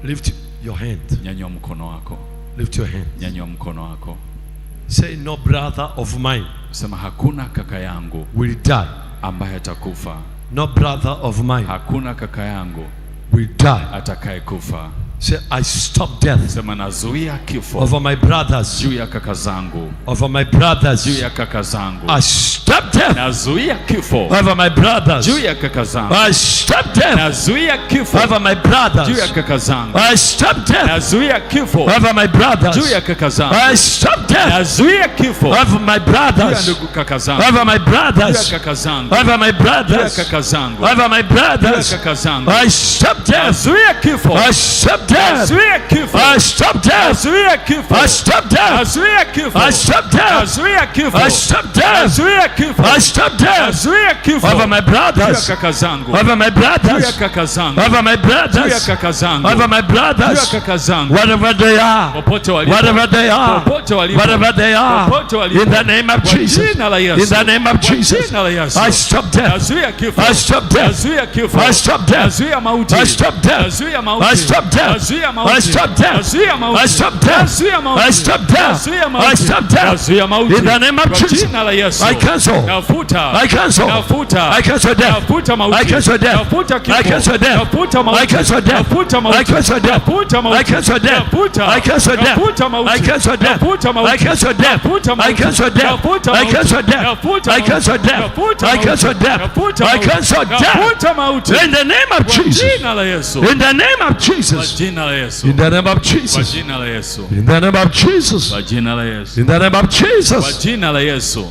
Lift your hand. Nyanyua mkono wako. Lift your hand. Nyanyua mkono wako. Say, no brother of mine. Sema, hakuna kaka yangu will die ambaye atakufa. No brother of mine. Hakuna kaka yangu will die atakaye kufa. Say, I stop death. Sema, nazuia kifo over my brothers. Juu ya kaka zangu. Over my brothers. Juu ya kaka zangu. I stop death. Nazuia kifo over my brothers. Juu ya kaka zangu. I stop death. Nazuia kifo over my brothers. Juu ya kaka zangu. I stop death. Nazuia kifo over my brothers. Juu ya kaka zangu. I stop death. Nazuia kifo over my brothers. Juu ya ndugu kaka zangu. over my brothers. Juu ya kaka zangu. over my brothers. Juu ya kaka zangu. over my brothers. Juu ya kaka zangu. I stop death. Nazuia kifo. I stop death. Nazuia kifo. I stop death. Nazuia kifo. I stop death. Nazuia kifo. I stop death. Nazuia kifo. I stop death. Nazuia kifo. I stop death. Nazuia kifo. over my brothers. Juu ya kaka zangu. over my Juu ya brothers. kaka zangu. over my Juu ya brothers. kaka zangu. over my Juu ya brothers. kaka zangu. whatever they are. Popote walipo. whatever they are. Popote walipo. whatever they are. Popote walipo. in the name of Kwa Jesus. jina la Yesu. in the name of Kwa Jesus. jina la Yesu. I stop death. Nazuia kifo. I stop death. Nazuia kifo. I stop death. Nazuia mauti. I stop death. Nazuia mauti. I stop death. Nazuia mauti. I stop death. Nazuia mauti. I stop death. Nazuia mauti. I stop death. Nazuia mauti. I stop death. Nazuia mauti. in the name of Kwa Jesus. jina la Yesu. I cancel. Nafuta. I cancel. Nafuta. I cancel death. Nafuta mauti. I cancel death. Nafuta kifo. I cancel death. Nafuta mauti. I cancel death. Nafuta mauti. I cancel death. Nafuta mauti. I cancel death. Nafuta. I cancel death. Nafuta mauti. I cancel death. Nafuta mauti. I cancel death. Nafuta mauti. I cancel death. Nafuta I mauti. cancel death. Nafuta I mauti. cancel death. Nafuta I mauti. cancel death. Nafuta I mauti. cancel death. Nafuta mauti. in the name of Kwa Jesus. jina la Yesu. in the name of Kwa Jesus. jina la Yesu. in the name of Kwa Jesus. jina la Yesu. in the name of Jesus. Kwa jina la Yesu. in the name of Kwa Jesus. jina la Yesu.